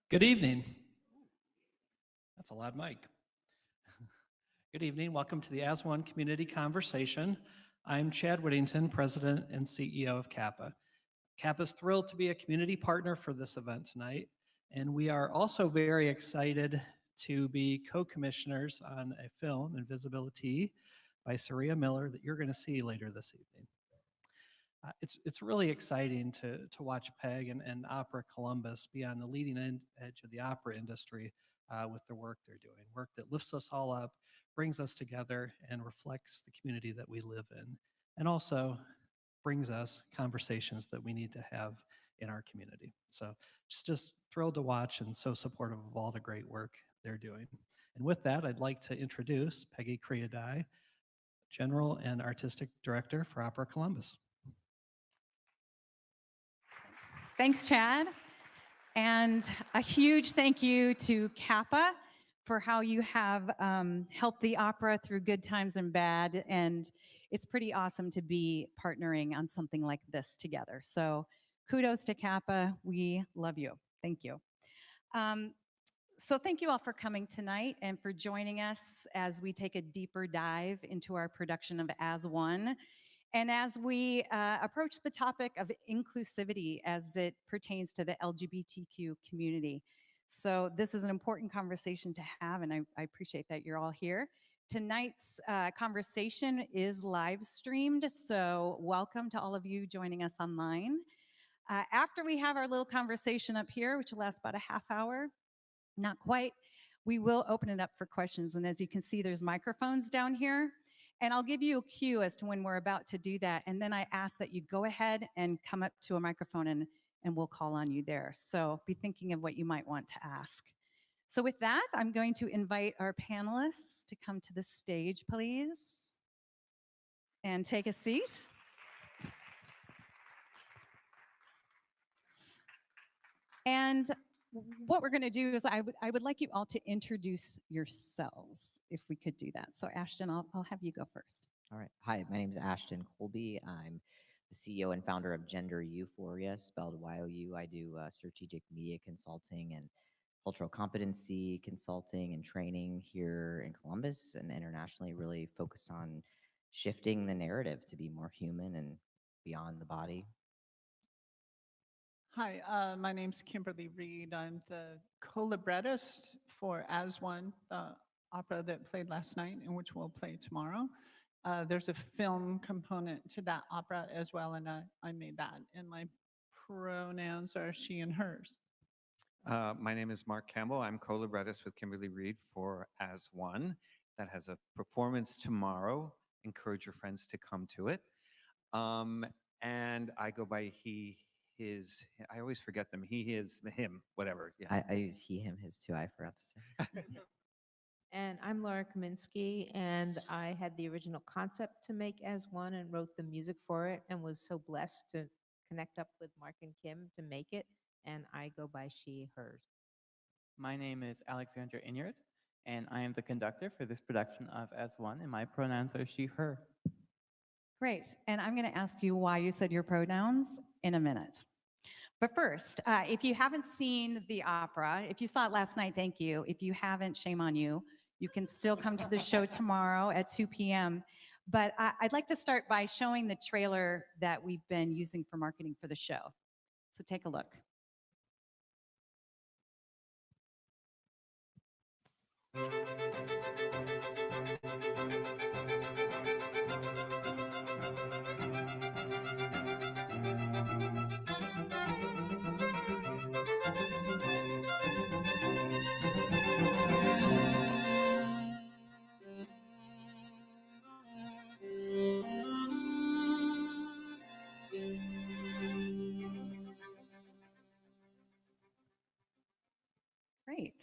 Good evening. That's a loud mic. Good evening. Welcome to the As One Community Conversation. I'm Chad Whittington, President and CEO of Kappa. Kappa is thrilled to be a community partner for this event tonight, and we are also very excited to be co-commissioners on a film, Invisibility, by Saria Miller that you're going to see later this evening. It's really exciting to watch Peg and Opera Columbus be on the leading edge of the opera industry with the work they're doing, work that lifts us all up, brings us together, and reflects the community that we live in, and also brings us conversations that we need to have in our community. So just thrilled to watch and so supportive of all the great work they're doing. And with that, I'd like to introduce Peggy Creadai, General and Artistic Director for Opera Columbus. Thanks, Chad. And a huge thank you to Kappa for how you have helped the opera through good times and bad. And it's pretty awesome to be partnering on something like this together. So kudos to Kappa. We love you. Thank you. So thank you all for coming tonight and for joining us as we take a deeper dive into our production of As One. And as we approach the topic of inclusivity as it pertains to the LGBTQ community. So this is an important conversation to have, and I appreciate that you're all here. Tonight's conversation is live streamed, so welcome to all of you joining us online. After we have our little conversation up here, which will last about a half hour, not quite, we will open it up for questions. And as you can see, there's microphones down here. And I'll give you a cue as to when we're about to do that. And then I ask that you go ahead and come up to a microphone and we'll call on you there. So be thinking of what you might want to ask. So with that, I'm going to invite our panelists to come to the stage, please, and take a seat. And what we're going to do is I would like you all to introduce yourselves, if we could do that. So Ashton, I'll have you go first. All right. Hi, my name is Ashton Colby. I'm the CEO and founder of Gender Euphoria, spelled Y-O-U. I do strategic media consulting and cultural competency consulting and training here in Columbus and internationally, really focused on shifting the narrative to be more human and beyond the body. Hi, my name's Kimberly Reed. I'm the co-librettist for As One, the opera that played last night and which will play tomorrow. There's a film component to that opera as well, and I made that. And my pronouns are she and hers. My name is Mark Campbell. I'm co-librettist with Kimberly Reed for As One. That has a performance tomorrow. Encourage your friends to come to it. And I go by he, his, I always forget them. He, his, him, whatever. Yeah. I use he, him, his too. I forgot to say. And I'm Laura Kaminsky, and I had the original concept to make As One and wrote the music for it and was so blessed to connect up with Mark and Kim to make it. And I go by she, hers. My name is Alexandra Inyard, and I am the conductor for this production of As One, and my pronouns are she, her. Great. And I'm going to ask you why you said your pronouns in a minute. But first, if you haven't seen the opera, if you saw it last night, thank you. If you haven't, shame on you. You can still come to the show tomorrow at 2 p.m. But I'd like to start by showing the trailer that we've been using for marketing for the show. So take a look. Great.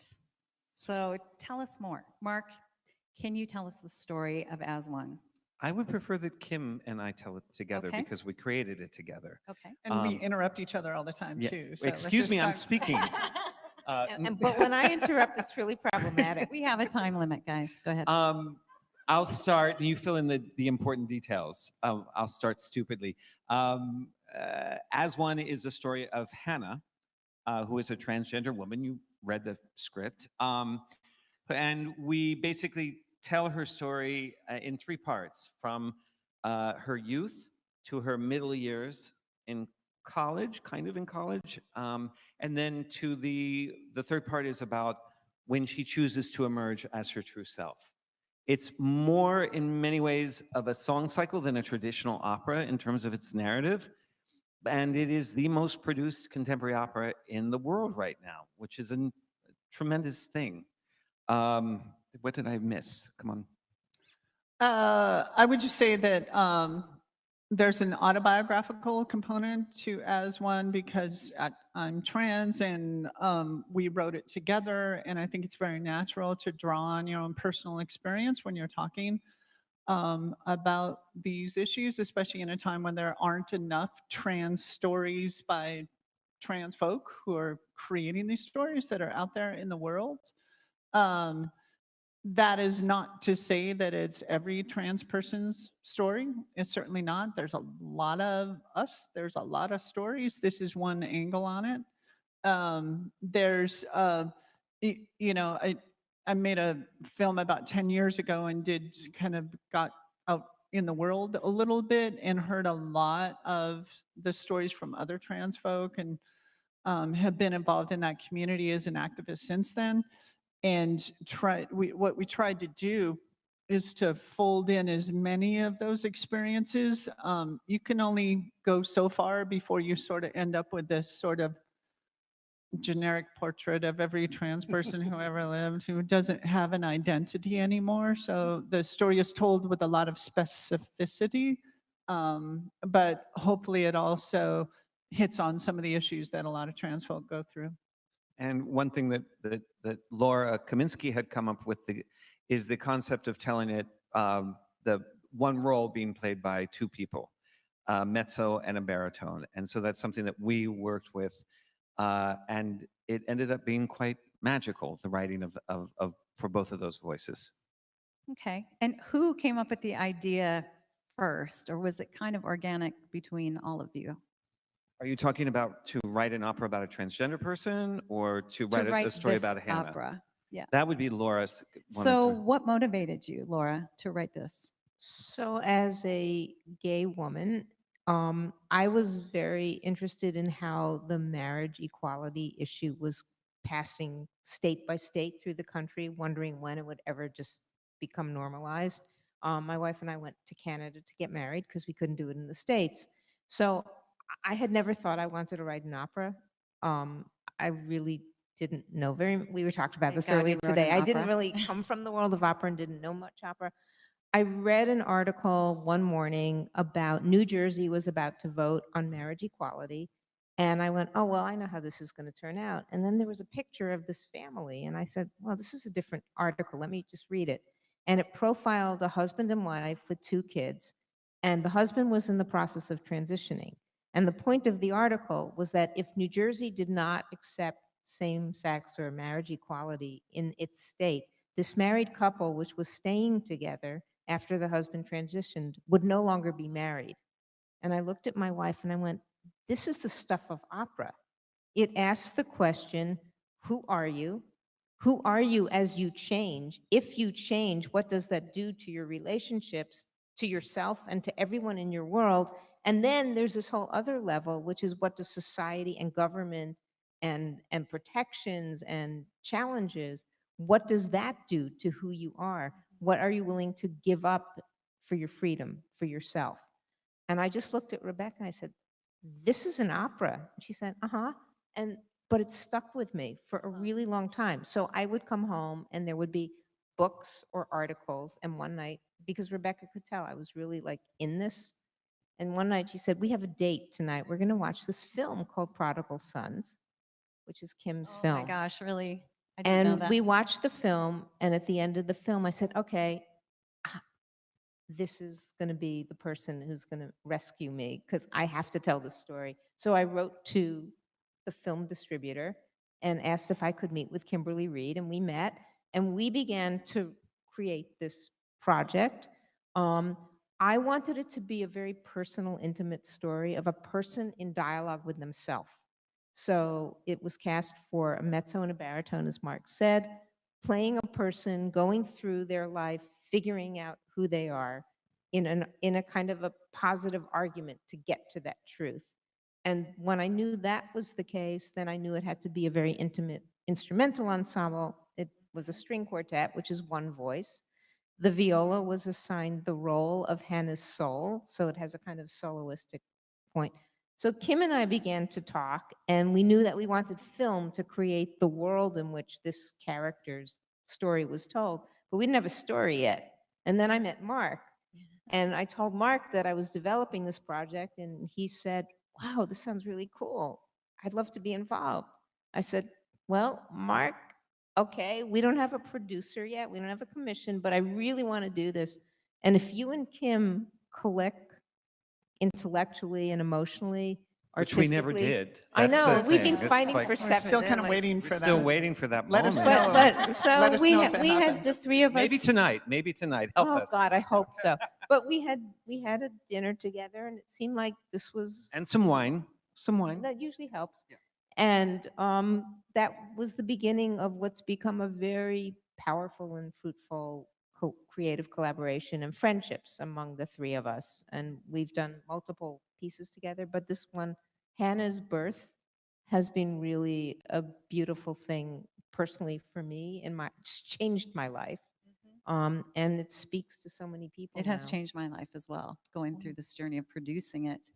So tell us more. Mark, can you tell us the story of As One? I would prefer that Kim and I tell it together Okay. because we created it together. Okay. And we interrupt each other all the time, Yeah. too. So let's Excuse just me, I'm start- speaking. But when I interrupt, it's really problematic. We have a time limit, guys. Go ahead. I'll start, and you fill in the important details. I'll start stupidly. As One is a story of Hannah, who is a transgender woman. You read the script. And we basically tell her story in three parts, from her youth to her middle years in college, kind of in college, and then to the third part is about when she chooses to emerge as her true self. It's more, in many ways, of a song cycle than a traditional opera in terms of its narrative. And it is the most produced contemporary opera in the world right now, which is a tremendous thing. What did I miss? Come on. I would just say that there's an autobiographical component to As One because I'm trans and we wrote it together. And I think it's very natural to draw on your own personal experience when you're talking about these issues, especially in a time when there aren't enough trans stories by trans folk who are creating these stories that are out there in the world. That is not to say that it's every trans person's story. It's certainly not. There's a lot of us. There's a lot of stories. This is one angle on it. There's, you know, I made a film about 10 years ago and did kind of got out in the world a little bit and heard a lot of the stories from other trans folk and have been involved in that community as an activist since then. And what we tried to do is to fold in as many of those experiences. You can only go so far before you sort of end up with this sort of generic portrait of every trans person who ever lived who doesn't have an identity anymore. So the story is told with a lot of specificity, but hopefully it also hits on some of the issues that a lot of trans folk go through. And one thing that Laura Kaminsky had come up with is the concept of telling it, the one role being played by two people, mezzo and a baritone. And so that's something that we worked with, and it ended up being quite magical, the writing of for both of those voices. Okay. And who came up with the idea first, or was it kind of organic between all of you? Are you talking about to write an opera about a transgender person, or to write a story this about Hannah? opera. Yeah. That would be Laura's. So what motivated you, Laura, to write this? So, as a gay woman, I was very interested in how the marriage equality issue was passing state by state through the country, wondering when it would ever just become normalized. My wife and I went to Canada to get married because we couldn't do it in the States. So, I had never thought I wanted to write an opera. I really didn't know we were talking about Thank this God you earlier wrote today. an I didn't opera. really come from the world of opera and didn't know much opera. I read an article one morning about New Jersey was about to vote on marriage equality. And I went, oh, well, I know how this is going to turn out. And then there was a picture of this family. And I said, well, this is a different article. Let me just read it. And it profiled a husband and wife with two kids. And the husband was in the process of transitioning. And the point of the article was that if New Jersey did not accept same-sex or marriage equality in its state, this married couple, which was staying together after the husband transitioned, would no longer be married. And I looked at my wife and I went, this is the stuff of opera. It asks the question, who are you? Who are you as you change? If you change, what does that do to your relationships, to yourself, and to everyone in your world? And then there's this whole other level, which is what does society and government and protections and challenges, what does that do to who you are? What are you willing to give up for your freedom, for yourself? And I just looked at Rebecca and I said, this is an opera. And she said, uh-huh. But it stuck with me for a really long time. So I would come home and there would be books or articles. And one night, because Rebecca could tell I was really like in this, and one night she said, we have a date tonight. We're going to watch this film called Prodigal Sons, which is Kim's Oh film. my gosh, really? I didn't know And that. we watched the film, and at the end of the film, I said, okay, this is going to be the person who's going to rescue me because I have to tell this story. So I wrote to the film distributor and asked if I could meet with Kimberly Reed, and we met, and we began to create this project. I wanted it to be a very personal, intimate story of a person in dialogue with themselves. So it was cast for a mezzo and a baritone, as Mark said, playing a person going through their life, figuring out who they are in a kind of a positive argument to get to that truth. And when I knew that was the case, then I knew it had to be a very intimate instrumental ensemble. It was a string quartet, which is one voice. The viola was assigned the role of Hannah's soul, so it has a kind of soloistic point. So Kim and I began to talk, and we knew that we wanted film to create the world in which this character's story was told, but we didn't have a story yet. And then I met Mark, and I told Mark that I was developing this project, and he said, "Wow, this sounds really cool. I'd love to be involved." I said, "Well, Mark, okay, we don't have a producer yet, we don't have a commission, but I really want to do this. And if you and Kim click intellectually and emotionally, Which we never artistically." did. I That's the know, we've been thing. It's fighting like for We're 7. still kind of like- waiting we're for still that. waiting for that Let us moment. know. But so Let us we know had if it we had the happens. 3 of us. Maybe tonight. Maybe tonight. Help Oh us. God, I hope so. But we had a dinner together, and it seemed like this was And some wine. Some wine. that usually helps. Yeah. And that was the beginning of what's become a very powerful and fruitful creative collaboration and friendships among the 3 of us. And we've done multiple pieces together, but this one, Hannah's Birth, has been really a beautiful thing personally for me. It's changed my life. And it speaks to so many people. It has now. changed my life as well, going through this journey of producing it.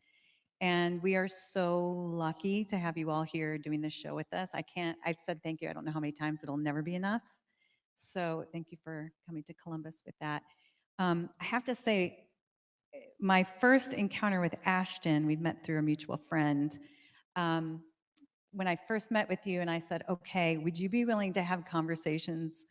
And we are so lucky to have you all here doing this show with us. I've said thank you, I don't know how many times, it'll never be enough. So thank you for coming to Columbus with that. I have to say, my first encounter with Ashton, we met through a mutual friend. When I first met with you and I said, okay, would you be willing to have conversations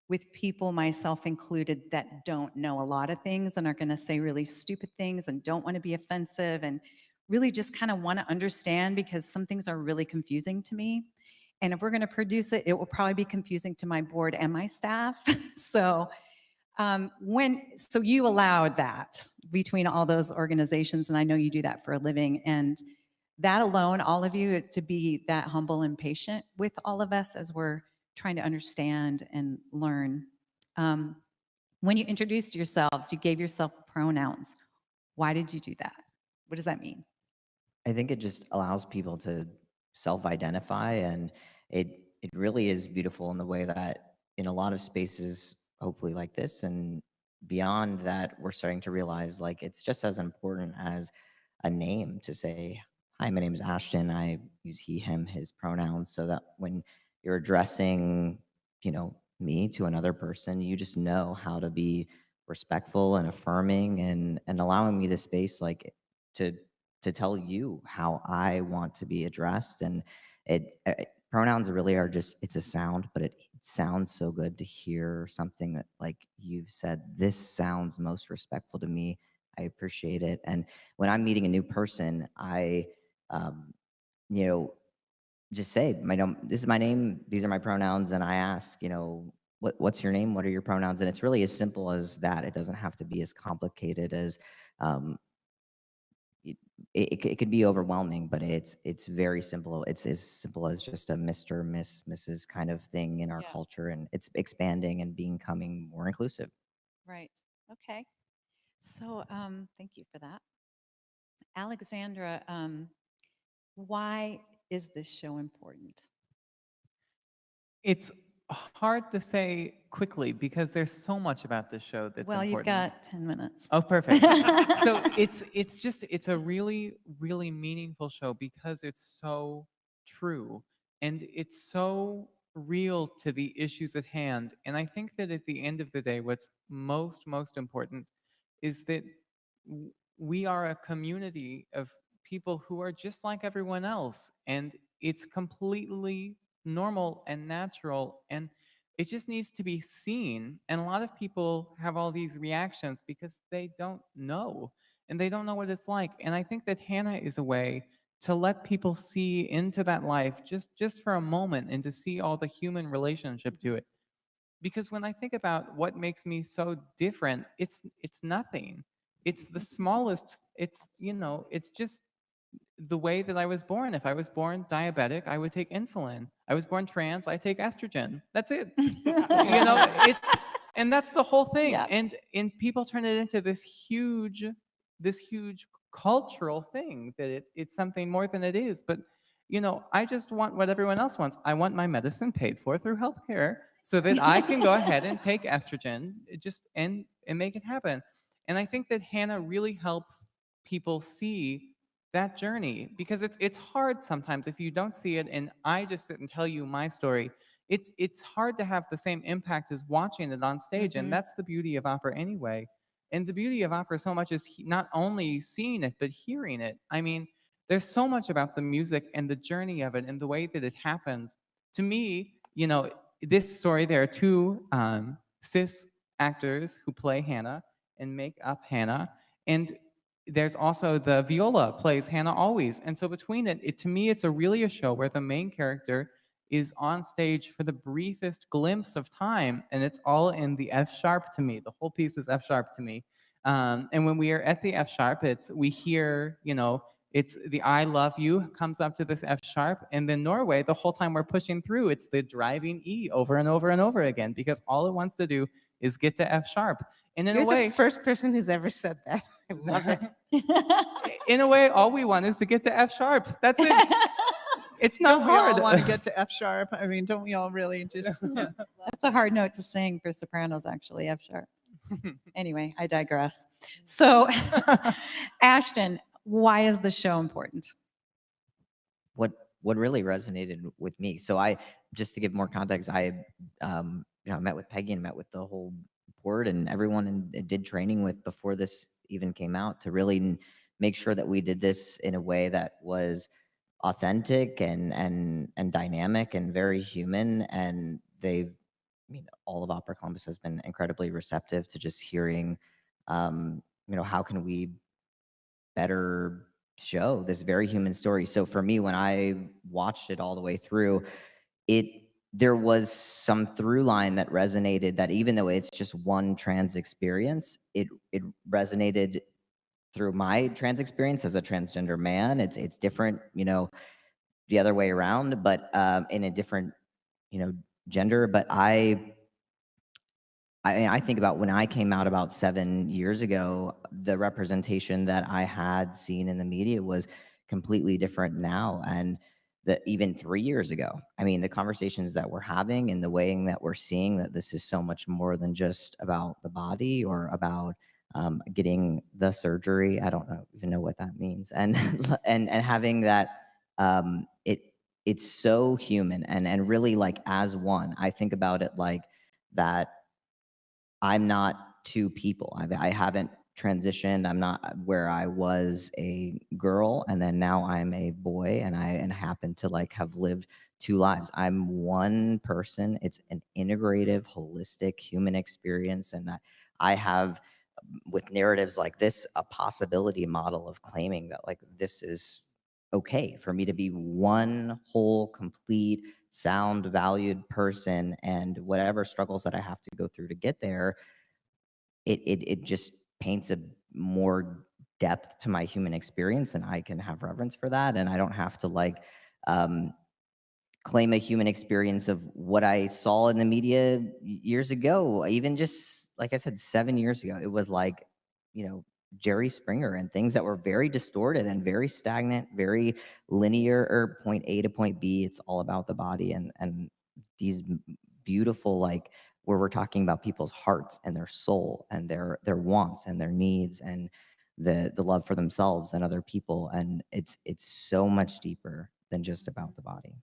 with people, myself included, that don't know a lot of things and are going to say really stupid things and don't want to be offensive and really just kind of want to understand, because some things are really confusing to me. And if we're going to produce it, it will probably be confusing to my board and my staff. So so you allowed that between all those organizations, and I know you do that for a living, and that alone, all of you, to be that humble and patient with all of us as we're trying to understand and learn. When you introduced yourselves, you gave yourself pronouns. Why did you do that? What does that mean? I think it just allows people to self-identify, and it really is beautiful in the way that in a lot of spaces, hopefully like this and beyond that, we're starting to realize like it's just as important as a name to say, "Hi, my name is Ashton. I use he, him, his pronouns," so that when you're addressing, me to another person, you just know how to be respectful and affirming and allowing me the space like to tell you how I want to be addressed. And pronouns really are just, it's a sound, but it sounds so good to hear something that like you've said, this sounds most respectful to me. I appreciate it. And when I'm meeting a new person, I, you know, just say, this is my name, these are my pronouns, and I ask, what's your name? What are your pronouns? And it's really as simple as that. It doesn't have to be as complicated as it could be overwhelming, but it's very simple. It's as simple as just a Mr., Miss, Mrs. kind of thing in our Yeah. culture, and it's expanding and becoming more inclusive. Right. Okay. So thank you for that. Alexandra, why is this show important? It's hard to say quickly because there's so much about this show that's Well, you've important. got 10 minutes. Oh, perfect. So it's a really, really meaningful show because it's so true and it's so real to the issues at hand. And I think that at the end of the day, what's most important is that we are a community of people who are just like everyone else. And it's completely normal and natural. And it just needs to be seen. And a lot of people have all these reactions because they don't know and they don't know what it's like. And I think that Hannah is a way to let people see into that life just for a moment and to see all the human relationship to it. Because when I think about what makes me so different, it's nothing. It's the smallest, it's just the way that I was born. If I was born diabetic, I would take insulin. I was born trans, I take estrogen. That's it. It's and that's the whole thing. Yeah. And people turn it into this huge cultural thing that it's something more than it is. But I just want what everyone else wants. I want my medicine paid for through healthcare so that I can go ahead and take estrogen, and make it happen. And I think that Hannah really helps people see that journey, because it's hard sometimes if you don't see it and I just sit and tell you my story. It's hard to have the same impact as watching it on stage, and that's the beauty of opera anyway. And the beauty of opera so much is not only seeing it but hearing it. I mean, there's so much about the music and the journey of it and the way that it happens. To me, this story, there are two cis actors who play Hannah and make up Hannah, and there's also the viola plays Hannah always. And so between it, to me, it's really a show where the main character is on stage for the briefest glimpse of time, and it's all in the F sharp to me. The whole piece is F sharp to me. And when we are at the F sharp, we hear, it's the I love you comes up to this F sharp. And then Norway, the whole time we're pushing through, it's the driving E over and over and over again, because all it wants to do is get to F sharp. And in You're a way, the first person who's ever said that. I love it. in a way, all we want is to get to F sharp. That's it. It's not Don't we hard. all want to get to F sharp? I mean, don't we all really just? Yeah. That's a hard note to sing for sopranos, actually, F sharp. Anyway, I digress. So, Ashton, why is the show important? What really resonated with me. So just to give more context, I met with Peggy and met with the whole board and everyone and did training with before this even came out to really make sure that we did this in a way that was authentic and dynamic and very human. And all of Opera Columbus has been incredibly receptive to just hearing, how can we better show this very human story. So for me, when I watched it all the way through, there was some through line that resonated, that even though it's just one trans experience, it resonated through my trans experience as a transgender man. It's different, the other way around, but in a different, gender. But I think about when I came out about 7 years ago, the representation that I had seen in the media was completely different now. And that even 3 years ago, I mean, the conversations that we're having and the way that we're seeing that this is so much more than just about the body or about getting the surgery. I don't even know what that means. And and having that, it's so human and really like as one. I think about it like that. I'm not two people. I haven't transitioned. I'm not where I was a girl and then now I'm a boy, and I happen to like have lived two lives. I'm one person. It's an integrative, holistic human experience, and that I have, with narratives like this, a possibility model of claiming that like this is okay for me to be one whole, complete, sound, valued person, and whatever struggles that I have to go through to get there, it just paints a more depth to my human experience, and I can have reverence for that, and I don't have to like claim a human experience of what I saw in the media years ago. Even just like I said, 7 years ago, it was like, Jerry Springer and things that were very distorted and very stagnant, very linear, or point A to point B. It's all about the body and these beautiful, like, where we're talking about people's hearts and their soul and their wants and their needs and the love for themselves and other people. And it's so much deeper than just about the body.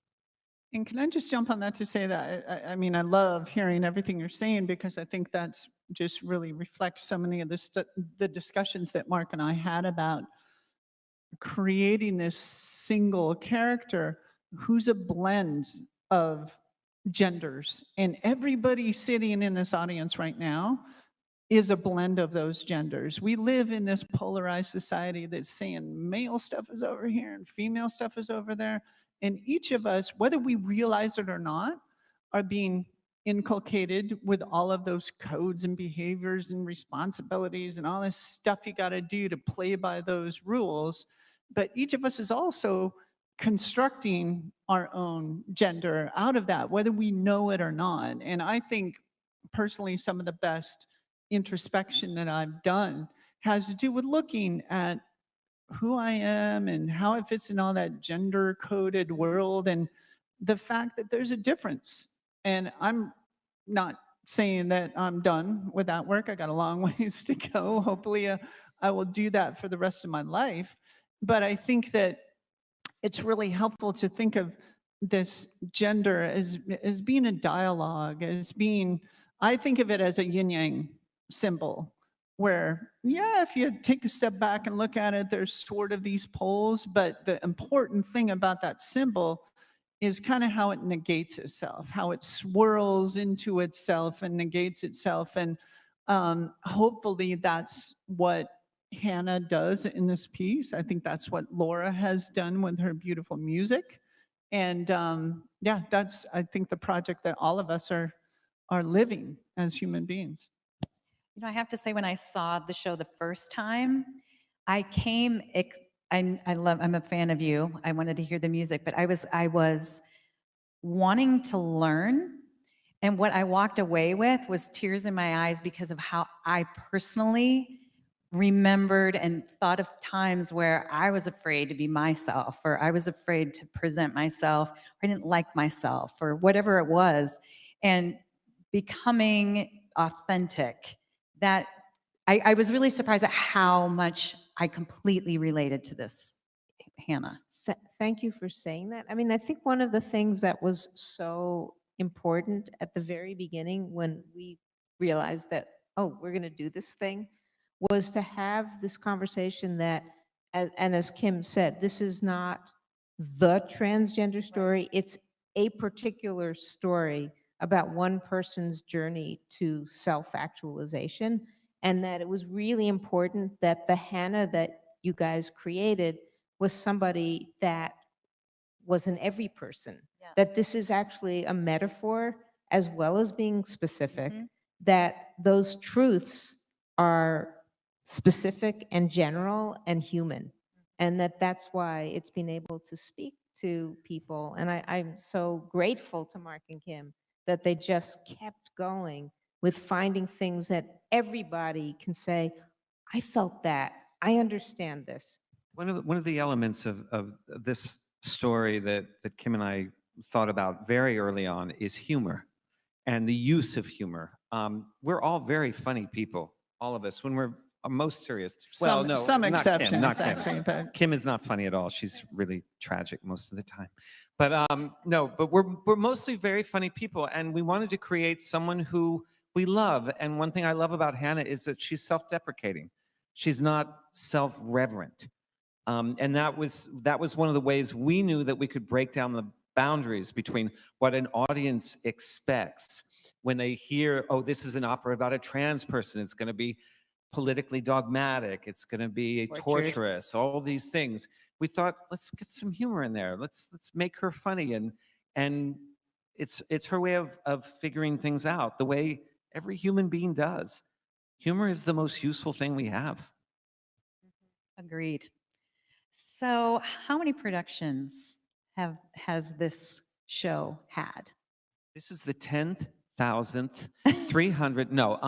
And can I just jump on that to say that, I mean, I love hearing everything you're saying, because I think that's just really reflects so many of the discussions that Mark and I had about creating this single character who's a blend of genders. And everybody sitting in this audience right now is a blend of those genders. We live in this polarized society that's saying male stuff is over here and female stuff is over there. And each of us, whether we realize it or not, are being inculcated with all of those codes and behaviors and responsibilities and all this stuff you got to do to play by those rules. but each of us is also constructing our own gender out of that, whether we know it or not. And I think personally, some of the best introspection that I've done has to do with looking at who I am and how it fits in all that gender coded world and the fact that there's a difference. And I'm not saying that I'm done with that work. I got a long ways to go. Hopefully, I will do that for the rest of my life. But I think that it's really helpful to think of this gender as being a dialogue, as being, I think of it as a yin yang symbol, where, yeah, if you take a step back and look at it, there's sort of these poles, but the important thing about that symbol is kind of how it negates itself, how it swirls into itself and negates itself. And hopefully that's what Hannah does in this piece. I think that's what Laura has done with her beautiful music. And yeah, that's, I think, the project that all of us are living as human beings. You know, I have to say, when I saw the show the first time, I came, I'm a fan of you. I wanted to hear the music, but I was wanting to learn. And what I walked away with was tears in my eyes because of how I personally remembered and thought of times where I was afraid to be myself, or I was afraid to present myself, or I didn't like myself, or whatever it was. And becoming authentic, that I was really surprised at how much I completely related to this, Hannah. Thank you for saying that. I mean, I think one of the things that was so important at the very beginning when we realized that, oh, we're going to do this thing, was to have this conversation that, and as Kim said, this is not the transgender story. It's a particular story about one person's journey to self-actualization, and that it was really important that the Hannah that you guys created was somebody that was an every person. Yeah. That this is actually a metaphor as well as being specific, Mhm. that those truths are specific and general and human, and that's why it's been able to speak to people. And I'm so grateful to Mark and Kim that they just kept going with finding things that everybody can say, I felt that, I understand this. One of the elements of this story that Kim and I thought about very early on is humor and the use of humor. We're all very funny people, all of us, when we're most serious. Well, no, Some not Kim, exceptions, not Kim. actually, but Kim is not funny at all. She's really tragic most of the time. But no, but we're mostly very funny people, and we wanted to create someone who we love. And one thing I love about Hannah is that she's self-deprecating. She's not self-reverent. And that was one of the ways we knew that we could break down the boundaries between what an audience expects when they hear, oh, this is an opera about a trans person. It's going to be politically dogmatic. It's going to be torturous. All these things. We thought, let's get some humor in there. Let's make her funny, and it's her way of figuring things out the way every human being does. Humor is the most useful thing we have. Agreed. So, how many productions has this show had? This is the 10,300. No,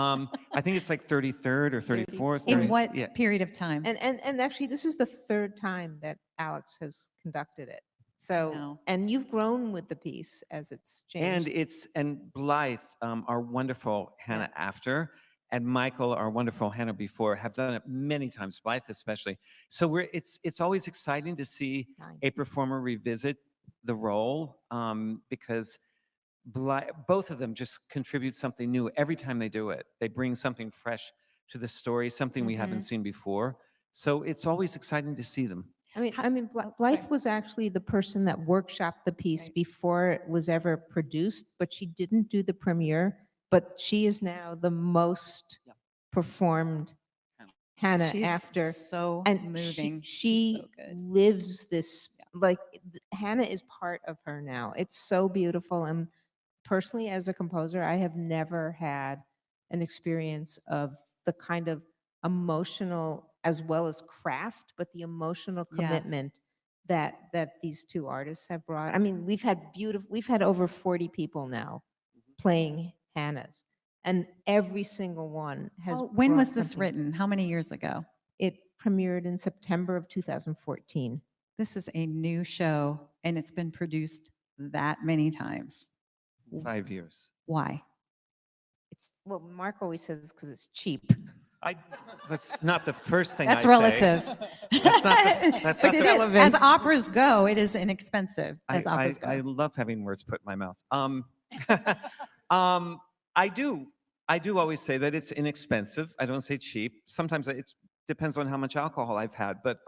I think it's like 33rd or 34th. In 30 what Yeah. period of time? And actually, this is the third time that Alex has conducted it. So, know. and you've grown with the piece as it's And changed. Blythe, our wonderful Hannah after, and Michael, our wonderful Hannah before, have done it many times, Blythe especially. So it's always exciting to see Nine. a performer revisit the role, because both of them just contribute something new every time they do it. They bring something fresh to the story, something we haven't seen before. So it's always exciting to see them. Blythe was actually the person that workshopped the piece before it was ever produced, but she didn't do the premiere. But she is now the most performed Hannah She's after. so And moving. She She's so good. lives this, like, Hannah is part of her now. It's so beautiful. And personally, as a composer, I have never had an experience of the kind of emotional as well as craft, but the emotional Yeah. commitment that these two artists have brought. I mean, we've had over 40 people now playing Hannah's, and every single one has. When brought was this something. written? How many years ago? It premiered in September of 2014. This is a new show and it's been produced that many times. 5 years. Why? Well, Mark always says it's because it's cheap. That's not the first thing That's I relative. say. That's not But the- it is- as operas go, it is inexpensive as operas go. I love having words put in my mouth. I do always say that it's inexpensive. I don't say cheap. Sometimes it depends on how much alcohol I've had, but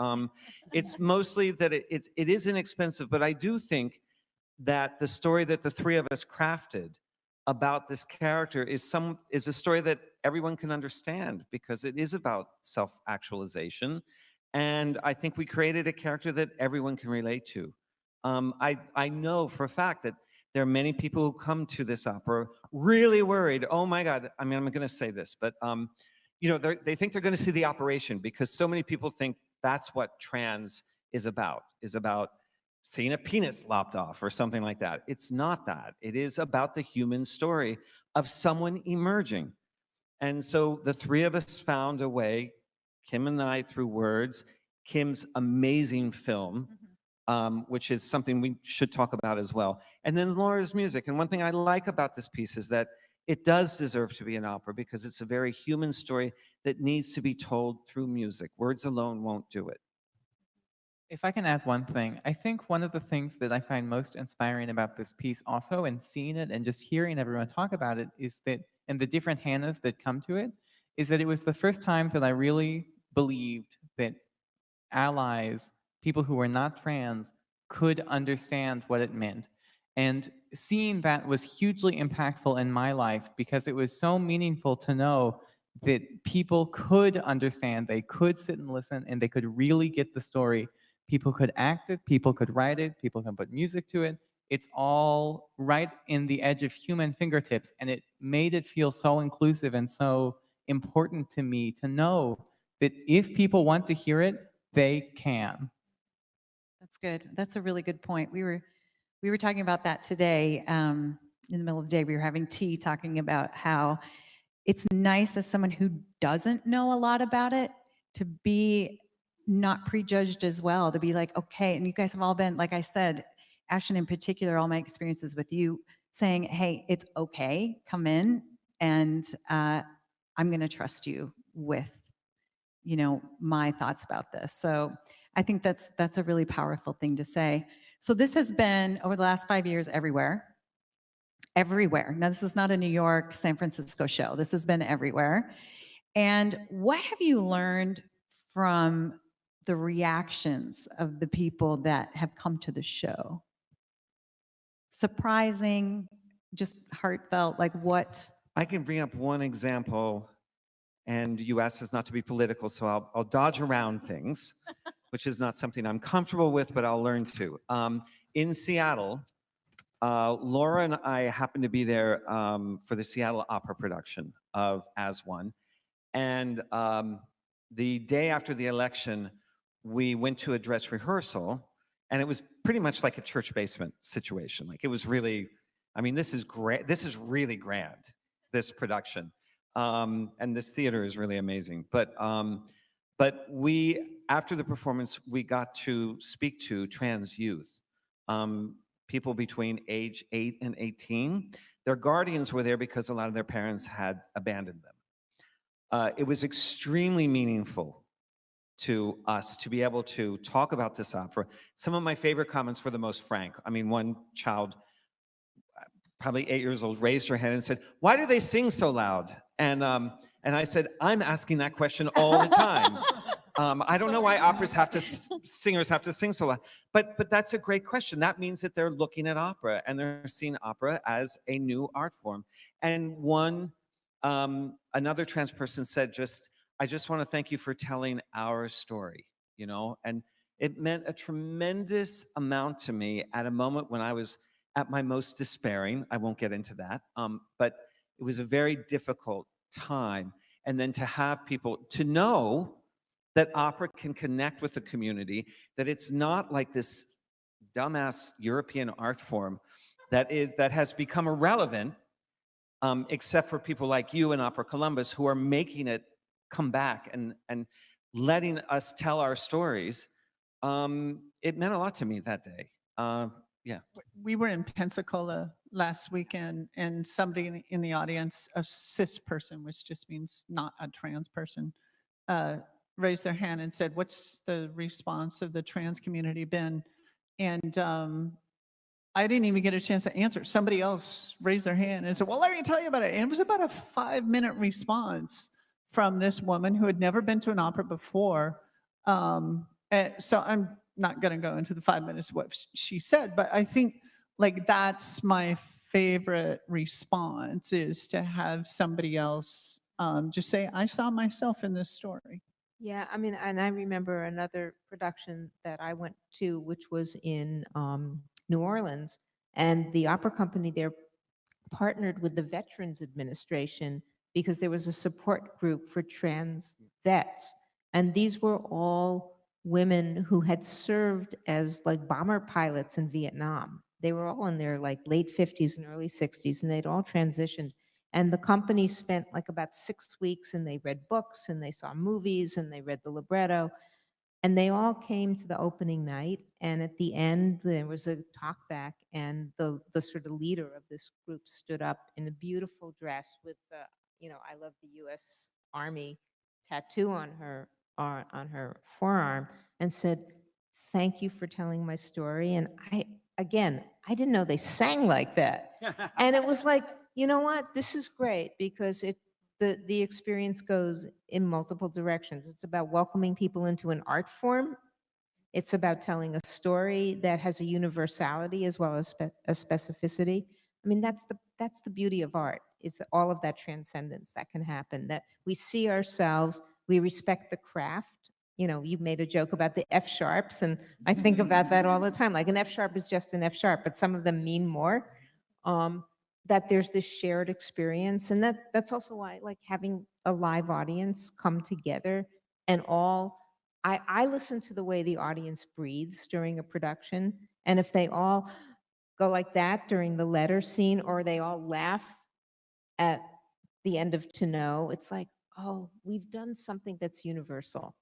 it's mostly that it is inexpensive. But I do think that the story that the three of us crafted about this character is a story that everyone can understand because it is about self-actualization. And I think we created a character that everyone can relate to. I know for a fact that there are many people who come to this opera really worried. Oh my God! I mean, I'm going to say this, but you know, they think they're going to see the operation because so many people think that's what trans is about seeing a penis lopped off or something like that. It's not that. It is about the human story of someone emerging. And so the three of us found a way, Kim and I, through words, Kim's amazing film, which is something we should talk about as well. And then Laura's music. And one thing I like about this piece is that it does deserve to be an opera because it's a very human story that needs to be told through music. Words alone won't do it. If I can add one thing, I think one of the things that I find most inspiring about this piece also, and seeing it and just hearing everyone talk about it, is that, and the different Hannahs that come to it, is that it was the first time that I really believed that allies, people who were not trans, could understand what it meant. And seeing that was hugely impactful in my life because it was so meaningful to know that people could understand, they could sit and listen, and they could really get the story. People could act it, people could write it, people can put music to it. It's all right in the edge of human fingertips, and it made it feel so inclusive and so important to me to know that if people want to hear it, they can. That's good. That's a really good point. We were talking about that today. In the middle of the day, we were having tea talking about how it's nice as someone who doesn't know a lot about it to be not prejudged as well, to be like, okay, and you guys have all been, like I said, Ashton in particular, all my experiences with you saying, hey, it's okay, come in, and I'm going to trust you with, you know, my thoughts about this. So I think that's a really powerful thing to say. So this has been over the last 5 years everywhere. Everywhere. Now, this is not a New York, San Francisco show. This has been everywhere. And what have you learned from the reactions of the people that have come to the show? Surprising, just heartfelt, like what? I can bring up one example, and you asked us not to be political, so I'll dodge around things, which is not something I'm comfortable with, but I'll learn to. In Seattle, Laura and I happened to be there for the Seattle Opera production of As One. And the day after the election, we went to a dress rehearsal, and it was pretty much like a church basement situation. Like it was really, I mean, this is great. This is really grand, this production. And this theater is really amazing. But we, after the performance, we got to speak to trans youth. People between age 8 and 18. Their guardians were there because a lot of their parents had abandoned them. It was extremely meaningful to us to be able to talk about this opera. Some of my favorite comments were the most frank. I mean, one child, probably 8 years old, raised her hand and said, "Why do they sing so loud?" And I said, "I'm asking that question all the time." I don't know why operas have to, singers have to sing so loud, but that's a great question. That means that they're looking at opera and they're seeing opera as a new art form. And another trans person said, "I just want to thank you for telling our story," you know, and it meant a tremendous amount to me at a moment when I was at my most despairing. I won't get into that, but it was a very difficult time. and then to have people to know that opera can connect with the community, that it's not like this dumbass European art form that has become irrelevant, except for people like you and Opera Columbus who are making it come back and letting us tell our stories. It meant a lot to me that day. Yeah. We were in Pensacola last weekend, and somebody in the audience, a cis person, which just means not a trans person, raised their hand and said, "What's the response of the trans community been?" And I didn't even get a chance to answer. Somebody else raised their hand and said, "Well, let me tell you about it." And it was about a 5-minute response from this woman who had never been to an opera before. So I'm not going to go into the 5 minutes of what she said, but I think like that's my favorite response, is to have somebody else just say, "I saw myself in this story." Yeah, I mean, and I remember another production that I went to, which was in New Orleans, and the opera company there partnered with the Veterans Administration because there was a support group for trans vets. And these were all women who had served as like bomber pilots in Vietnam. They were all in their like late 50s and early 60s, and they'd all transitioned. And the company spent like about 6 weeks, and they read books and they saw movies and they read the libretto. And they all came to the opening night, and at the end there was a talk back, and the sort of leader of this group stood up in a beautiful dress with the, I love the U.S. Army tattoo on her forearm, and said, "Thank you for telling my story." And I didn't know they sang like that. And it was like, you know what? This is great because the experience goes in multiple directions. It's about welcoming people into an art form. It's about telling a story that has a universality as well as a specificity. I mean, that's the beauty of art, is all of that transcendence that can happen, that we see ourselves, we respect the craft. You made a joke about the F sharps, and I think about that all the time. Like an F sharp is just an F sharp, but some of them mean more. That there's this shared experience, and that's also why like having a live audience come together and all. I listen to the way the audience breathes during a production, and if they all go like that during the letter scene, or they all laugh at the end of To Know, it's like, oh, we've done something that's universal.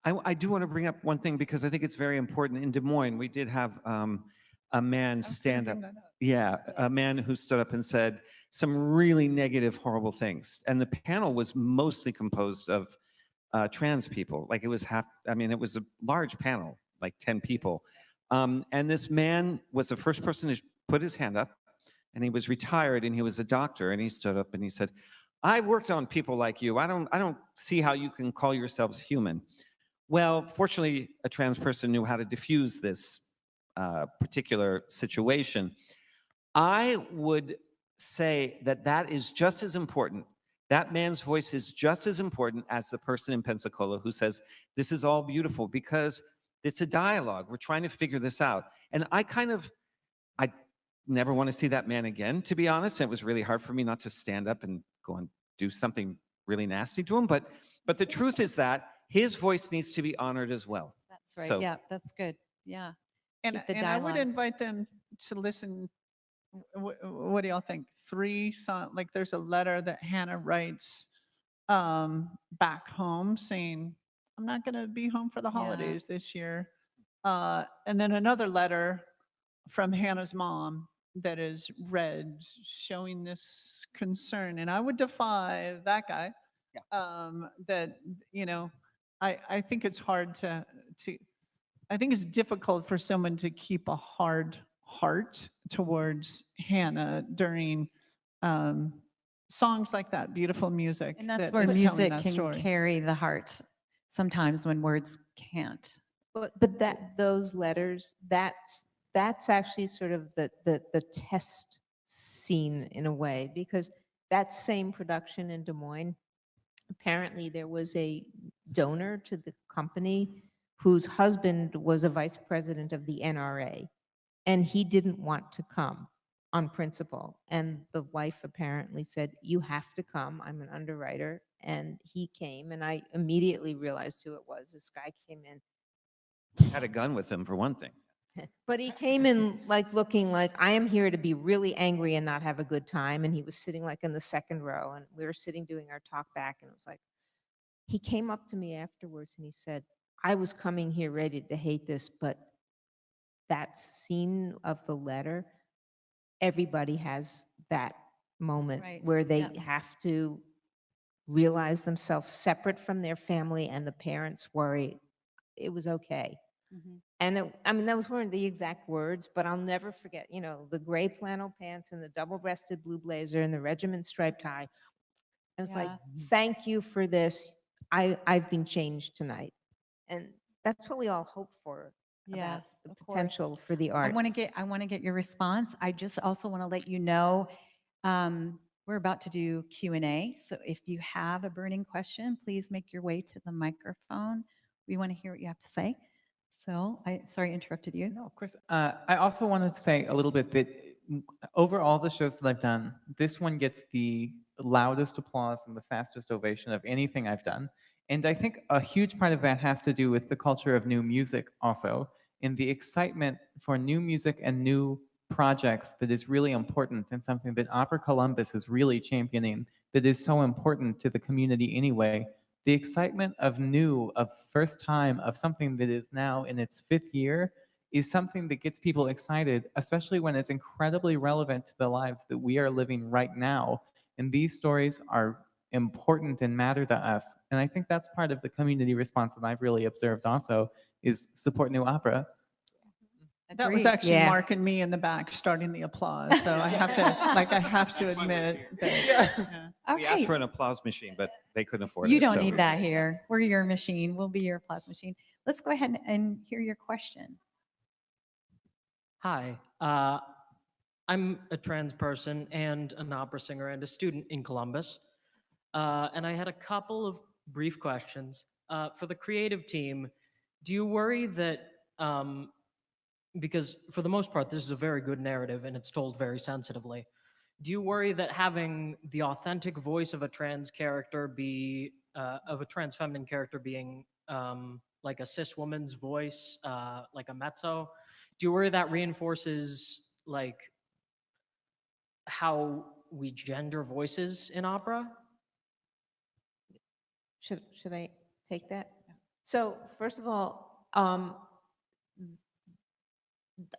I do want to bring up one thing because I think it's very important. In Des Moines, we did have a man I was gonna stand up. bring that up. Yeah, a man who stood up and said some really negative, horrible things. And the panel was mostly composed of trans people. Like it was it was a large panel, like 10 people. And this man was the first person to put his hand up, and he was retired and he was a doctor, and he stood up and he said, "I've worked on people like you. I don't see how you can call yourselves human." Well, fortunately, a trans person knew how to diffuse this particular situation. I would say that is just as important. That man's voice is just as important as the person in Pensacola who says, "This is all beautiful," because it's a dialogue. We're trying to figure this out. And I never want to see that man again, to be honest. It was really hard for me not to stand up and go and do something really nasty to him. But the truth is that his voice needs to be honored as well. That's right. So- Yeah, that's good. Yeah. And, Keep the and I would dialogue. invite them to listen. What do y'all think? 3 songs, like there's a letter that Hannah writes back home saying, "I'm not going to be home for the Yeah. holidays this year." And then another letter from Hannah's mom that is read showing this concern. And I would defy that guy. That, I think it's hard I think it's difficult for someone to keep a hard heart towards Hannah during songs like that, beautiful music. And that's that where is telling music that can story. carry the heart sometimes when words can't. But those letters, that's actually sort of the test scene in a way, because that same production in Des Moines, apparently there was a donor to the company whose husband was a vice president of the NRA, and he didn't want to come on principle. And the wife apparently said, "You have to come. I'm an underwriter." and he came, and I immediately realized who it was. This guy came in. Had a gun with him for one thing. But he came in like looking like, I am here to be really angry and not have a good time. And he was sitting like in the second row, and we were sitting doing our talk back, and it was like, he came up to me afterwards and he said, I was coming here ready to hate this, but that scene of the letter, everybody has that moment Right, where they yep. have to realize themselves separate from their family, and the parents worry. It was okay. Mhm. And I mean, those weren't the exact words, but I'll never forget, the gray flannel pants and the double-breasted blue blazer and the regiment striped tie. I was like, Yeah. thank you for this. I've been changed tonight. And that's what we all hope for about Yes, the of course. potential for the arts. I want to get your response. I just also want to let you know, we're about to do Q&A. So if you have a burning question, please make your way to the microphone. We want to hear what you have to say. So sorry, I interrupted you. No, of course. I also wanted to say a little bit that over all the shows that I've done, this one gets the loudest applause and the fastest ovation of anything I've done. And I think a huge part of that has to do with the culture of new music also, and the excitement for new music and new projects that is really important, and something that Opera Columbus is really championing that is so important to the community anyway. The excitement of new, of first time, of something that is now in its 5th year is something that gets people excited, especially when it's incredibly relevant to the lives that we are living right now. And these stories are important and matter to us. And I think that's part of the community response that I've really observed also is support new opera. That was Agreed. actually Yeah. Mark and me in the back starting the applause. So I have to admit that. yeah. We asked Okay. for an applause machine, but they couldn't afford You it. don't so- need that here. We're your machine. We'll be your applause machine. Let's go ahead and hear your question. Hi, I'm a trans person and an opera singer and a student in Columbus. And I had a couple of brief questions. For the creative team, do you worry that, because for the most part, this is a very good narrative and it's told very sensitively, do you worry that having the authentic voice of a trans character be, of a trans feminine character being like a cis woman's voice, like a mezzo, do you worry that reinforces like how we gender voices in opera? Should I take that? So first of all,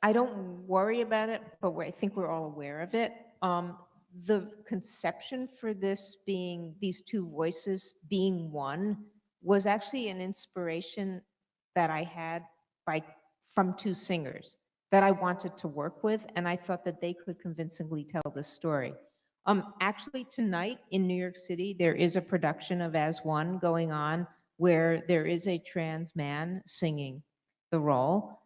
I don't worry about it, but I think we're all aware of it. The conception for this being these two voices being one was actually an inspiration that I had from two singers that I wanted to work with, and I thought that they could convincingly tell this story. Actually, tonight in New York City, there is a production of As One going on where there is a trans man singing the role.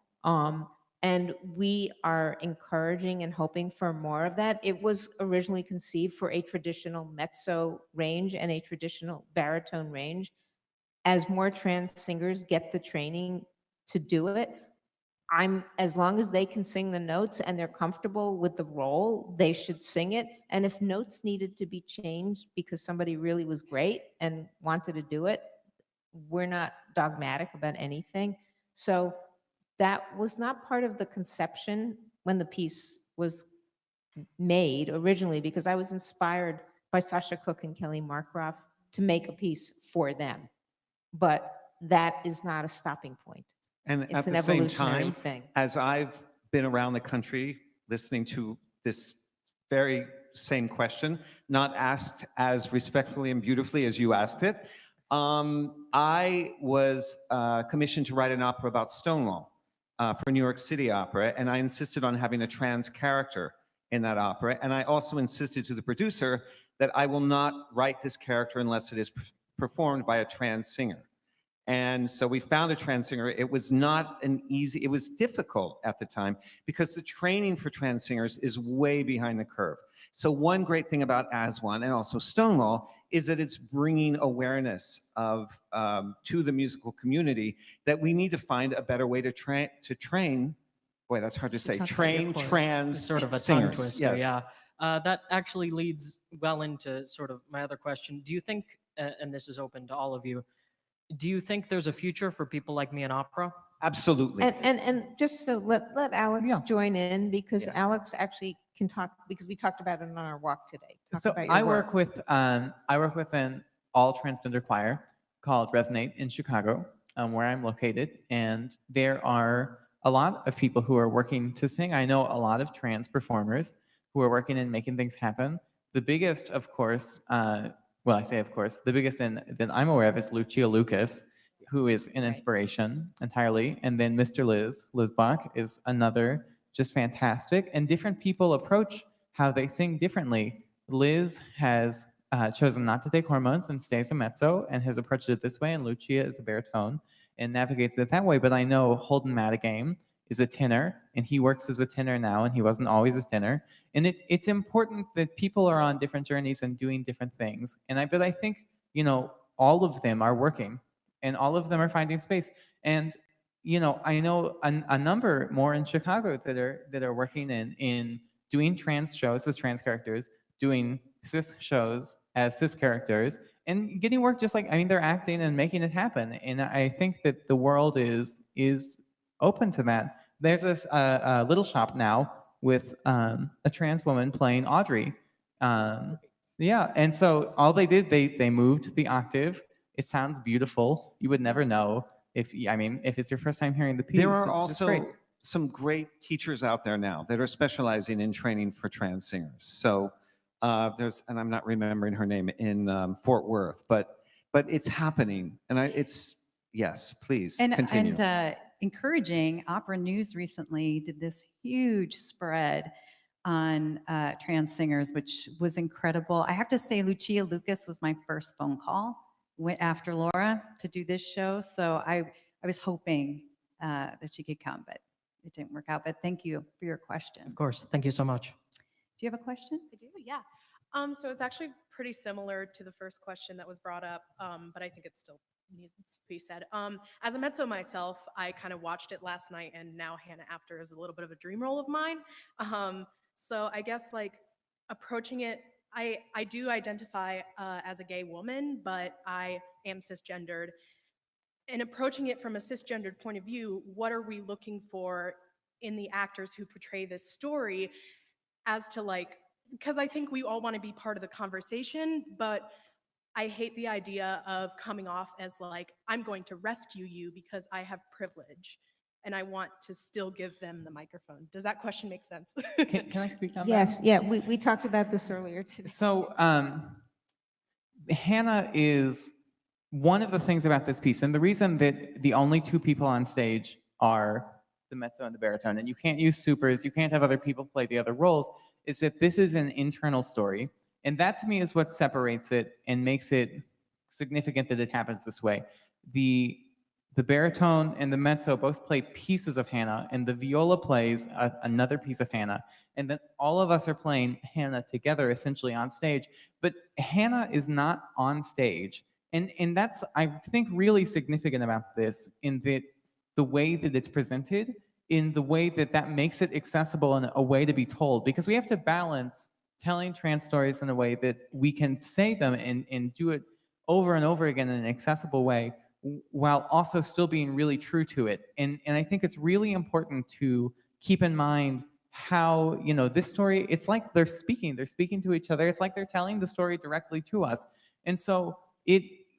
And we are encouraging and hoping for more of that. It was originally conceived for a traditional mezzo range and a traditional baritone range. As more trans singers get the training to do it, as long as they can sing the notes and they're comfortable with the role, they should sing it. And if notes needed to be changed because somebody really was great and wanted to do it, we're not dogmatic about anything. So that was not part of the conception when the piece was made originally, because I was inspired by Sasha Cook and Kelly Markgraf to make a piece for them. But that is not a stopping point. And It's at an the same evolutionary time, thing. as I've been around the country listening to this very same question, not asked as respectfully and beautifully as you asked it, I was commissioned to write an opera about Stonewall for New York City Opera, and I insisted on having a trans character in that opera. And I also insisted to the producer that I will not write this character unless it is performed by a trans singer. And so we found a trans singer. It was not it was difficult at the time because the training for trans singers is way behind the curve. So one great thing about As One and also Stonewall is that it's bringing awareness to the musical community that we need to find a better way to train, boy, that's hard to say, talk about train your course. trans It's sort of a singers. tongue twister, Yes. yeah. That actually leads well into sort of my other question. Do you think and this is open to all of you. Do you think there's a future for people like me in opera? Absolutely. And just so let Alex Yeah. join in, because Yeah. Alex actually can talk, because we talked about it on our walk today. Talk So about your I work with an all transgender choir called Resonate in Chicago, where I'm located, and there are a lot of people who are working to sing. I know a lot of trans performers who are working and making things happen. The biggest, of course, well, I say of course, the biggest that I'm aware of is Lucia Lucas, who is an inspiration entirely, and then Mr. Liz Bach is another, just fantastic. And different people approach how they sing differently. Liz has chosen not to take hormones and stays a mezzo and has approached it this way, and Lucia is a baritone and navigates it that way. But I know Holden Madigan is a tenor, and he works as a tenor now, and he wasn't always a tenor. And it's important that people are on different journeys and doing different things. But I think, all of them are working, and all of them are finding space. And I know a number more in Chicago that are working in doing trans shows as trans characters, doing cis shows as cis characters, and getting work just they're acting and making it happen. And I think that the world is open to that. There's a little shop now with a trans woman playing Audrey. Yeah, and so all they did, they moved the octave. It sounds beautiful. You would never know if it's your first time hearing the piece. There are it's just great. also some great teachers out there now that are specializing in training for trans singers. So and I'm not remembering her name, in Fort Worth, but it's happening, and yes, please continue. And encouraging, Opera News recently did this huge spread on trans singers, which was incredible. I have to say, Lucia Lucas was my first phone call after Laura to do this show. So I was hoping that she could come, but it didn't work out. But thank you for your question. Of course. Thank you so much. Do you have a question? I do, yeah. So it's actually pretty similar to the first question that was brought up, but I think it still needs to be said. As a mezzo myself, I kind of watched it last night, and now Hannah After is a little bit of a dream role of mine. So I guess approaching it, I do identify as a gay woman, but I am cisgendered. And approaching it from a cisgendered point of view, what are we looking for in the actors who portray this story, as to because I think we all want to be part of the conversation, but I hate the idea of coming off as I'm going to rescue you because I have privilege and I want to still give them the microphone. Does that question make sense? Can I speak on that? Yes, yeah, we talked about this earlier today. So Hannah is one of the things about this piece, and the reason that the only two people on stage are the mezzo and the baritone, and you can't use supers, you can't have other people play the other roles, is that this is an internal story. And that to me is what separates it and makes it significant that it happens this way. The baritone and the mezzo both play pieces of Hannah, and the viola plays another piece of Hannah. And then all of us are playing Hannah together essentially on stage. But Hannah is not on stage. And that's, I think, really significant about this, in that the way that it's presented, in the way that makes it accessible and a way to be told. Because we have to balance telling trans stories in a way that we can say them and do it over and over again in an accessible way, while also still being really true to it. And I think it's really important to keep in mind how, this story, it's like they're speaking to each other. It's like they're telling the story directly to us. And so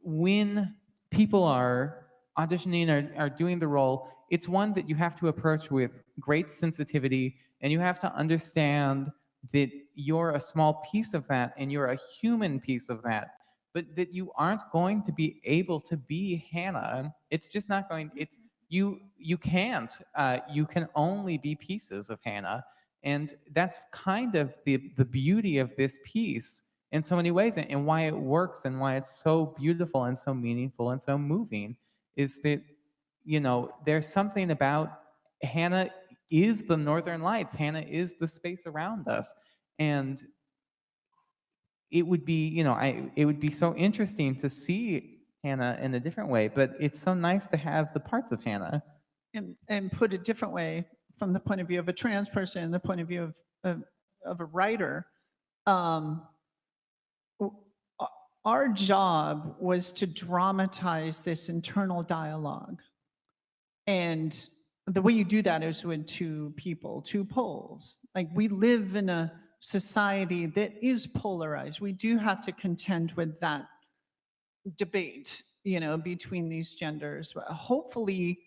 when people are auditioning or are doing the role, it's one that you have to approach with great sensitivity, and you have to understand that you're a small piece of that and you're a human piece of that, but that you aren't going to be able to be Hannah. It's just not going, you can't. You can only be pieces of Hannah. And that's kind of the beauty of this piece in so many ways, and why it works and why it's so beautiful and so meaningful and so moving, is that, there's something about Hannah is the Northern Lights. Hannah is the space around us. And it would be, it would be so interesting to see Hannah in a different way, but it's so nice to have the parts of Hannah. And put a different way, from the point of view of a trans person and the point of view of a writer, our job was to dramatize this internal dialogue. And the way you do that is with two people, two poles. Like, we live in a society that is polarized. We do have to contend with that debate, between these genders. But hopefully,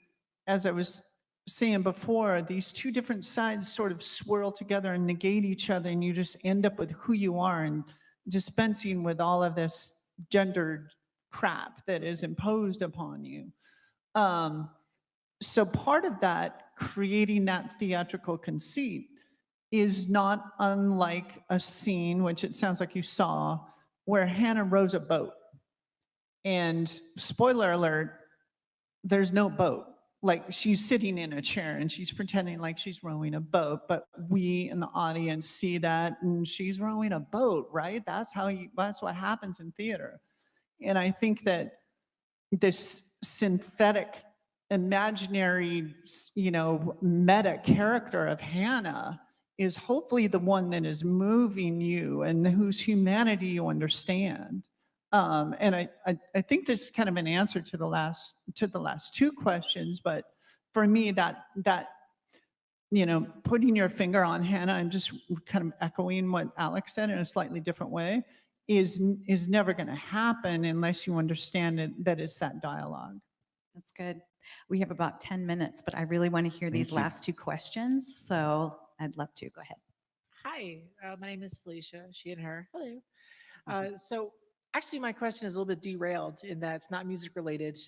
as I was saying before, these two different sides sort of swirl together and negate each other, and you just end up with who you are and dispensing with all of this gendered crap that is imposed upon you. So part of that, creating that theatrical conceit, is not unlike a scene, which it sounds like you saw, where Hannah rows a boat. And spoiler alert, there's no boat. Like, she's sitting in a chair and she's pretending like she's rowing a boat, but we in the audience see that, and she's rowing a boat, right? That's what happens in theater. And I think that this synthetic, imaginary, meta character of Hannah is hopefully the one that is moving you and whose humanity you understand. And I think this is kind of an answer to the last two questions, but for me, that putting your finger on Hannah, I'm just kind of echoing what Alex said in a slightly different way, is never going to happen unless you understand that it's that dialogue. That's good. We have about 10 minutes, but I really want to hear these Thank you. last two questions. So I'd love to. Go ahead. Hi, my name is Felicia, she and her. Hello. So actually, my question is a little bit derailed in that it's not music related.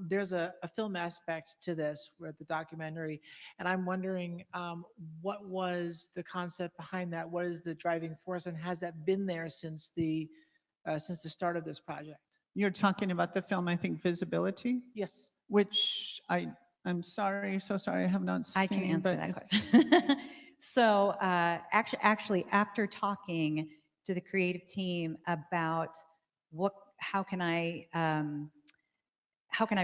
There's a film aspect to this with the documentary, and I'm wondering what was the concept behind that? What is the driving force, and has that been there since the start of this project? You're talking about the film, I think, Visibility, Yes. which I'm sorry, so sorry, I have not seen. I can answer but that it's- question. So actually, after talking to the creative team about how can I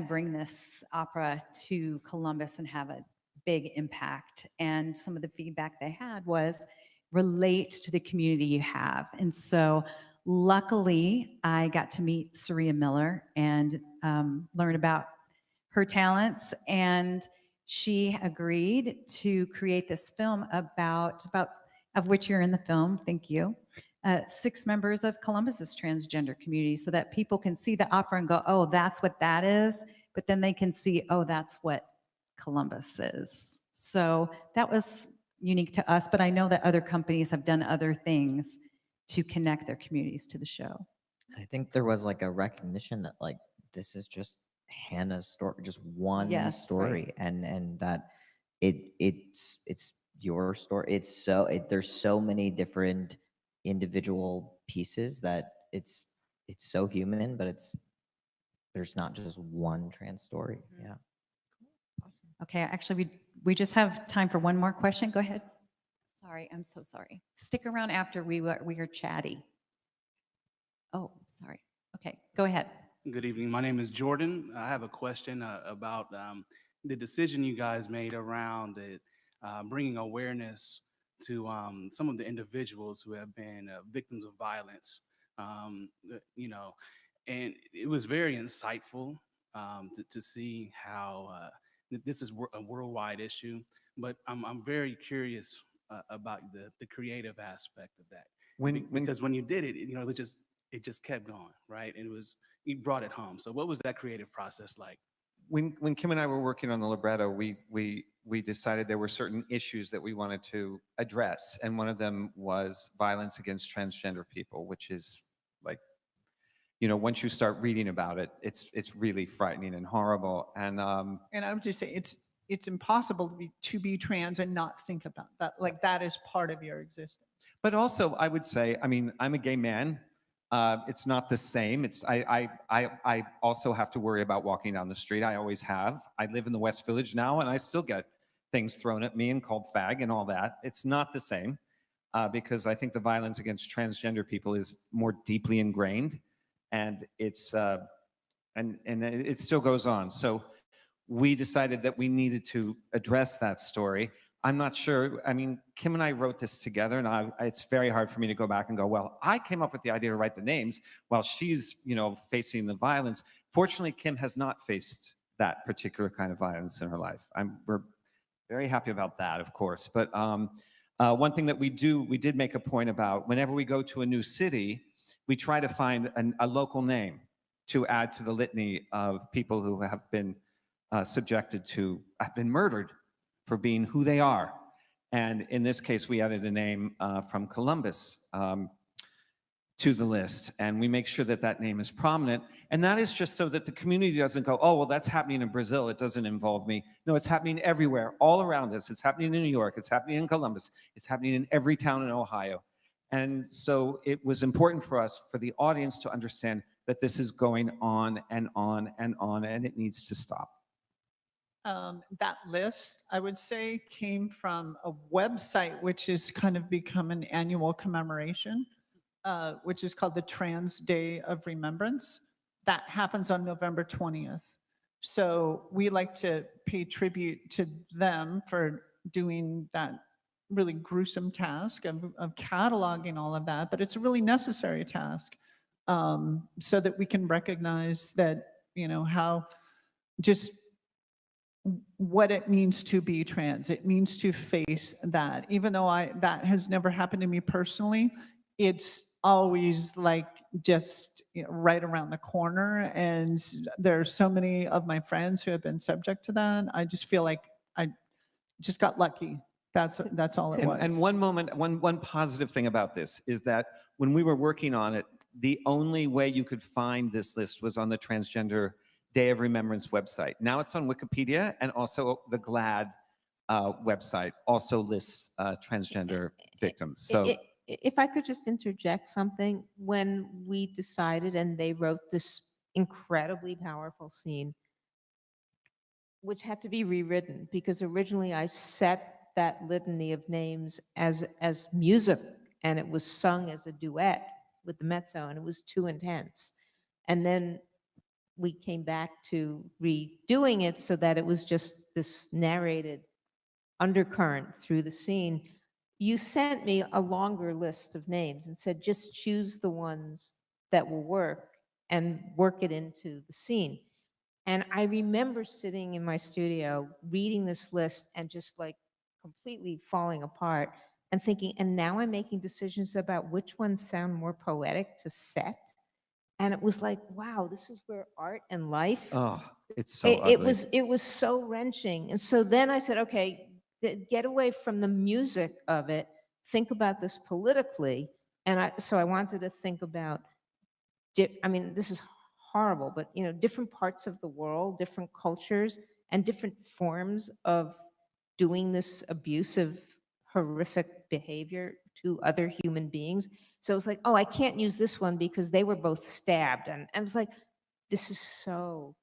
bring this opera to Columbus and have a big impact, and some of the feedback they had was relate to the community you have. And so luckily, I got to meet Saria Miller and learn about her talents, and she agreed to create this film about of which you're in the film. Thank you. 6 members of Columbus's transgender community, so that people can see the opera and go, oh, that's what that is. But then they can see, oh, that's what Columbus is. So that was unique to us, but I know that other companies have done other things to connect their communities to the show. I think there was like a recognition that like this is just Hannah's story, just one Yes, right. story, and that it's your story. There's so many different individual pieces that it's so human, but there's not just one trans story. Yeah. Okay, actually, we just have time for one more question. Go ahead. Sorry, I'm so sorry. Stick around after we are chatty. Oh, sorry. Okay, go ahead. Good evening. My name is Jordan. I have a question about the decision you guys made around bringing awareness to some of the individuals who have been victims of violence. And it was very insightful to see how this is a worldwide issue. But I'm very curious about the creative aspect of that. Because when you did it, it just kept going, right? And you brought it home. So what was that creative process like? When Kim and I were working on the libretto, we decided there were certain issues that we wanted to address, and one of them was violence against transgender people, which is like, once you start reading about it, it's really frightening and horrible. And I would just say it's impossible to be trans and not think about that. Like, that is part of your existence. But also, I would say, I'm a gay man. It's not the same. I also have to worry about walking down the street. I always have. I live in the West Village now, and I still get things thrown at me and called fag and all that. It's not the same because I think the violence against transgender people is more deeply ingrained, and it's and it still goes on. So we decided that we needed to address that story. I'm not sure. I mean, Kim and I wrote this together, and it's very hard for me to go back and go, well, I came up with the idea to write the names while she's, facing the violence. Fortunately, Kim has not faced that particular kind of violence in her life. We're very happy about that, of course. But one thing that we did make a point about, whenever we go to a new city, we try to find a local name to add to the litany of people who have been have been murdered for being who they are. And in this case, we added a name from Columbus to the list, and we make sure that that name is prominent. And that is just so that the community doesn't go, oh, well, that's happening in Brazil, it doesn't involve me. No, it's happening everywhere, all around us. It's happening in New York, it's happening in Columbus, it's happening in every town in Ohio. And so it was important for us, for the audience, to understand that this is going on and on and on, and it needs to stop. That list, I would say, came from a website which has kind of become an annual commemoration, which is called the Trans Day of Remembrance. That happens on November 20th. So we like to pay tribute to them for doing that really gruesome task of cataloging all of that, but it's a really necessary task, so that we can recognize that, how just what it means to be trans. It means to face that. Even though that has never happened to me personally, it's always like just right around the corner. And there are so many of my friends who have been subject to that. I just feel like I just got lucky. That's all it was. And one positive thing about this is that when we were working on it, the only way you could find this list was on the Transgender Day of Remembrance website. Now it's on Wikipedia, and also the GLAAD website also lists transgender victims. So If I could just interject something, when we decided and they wrote this incredibly powerful scene, which had to be rewritten, because originally I set that litany of names as music, and it was sung as a duet with the mezzo, and it was too intense. And then we came back to redoing it so that it was just this narrated undercurrent through the scene. You sent me a longer list of names and said, just choose the ones that will work and work it into the scene. And I remember sitting in my studio reading this list and just like completely falling apart and thinking, and now I'm making decisions about which ones sound more poetic to set. And it was like, wow, this is where art and life. oh, it's so It ugly. was so wrenching. And so then I said, okay, get away from the music of it. Think about this politically. And so I wanted to think about, I mean, this is horrible, but different parts of the world, different cultures, and different forms of doing this abusive, horrific behavior to other human beings. So it was like, oh, I can't use this one because they were both stabbed. And I was like, this is so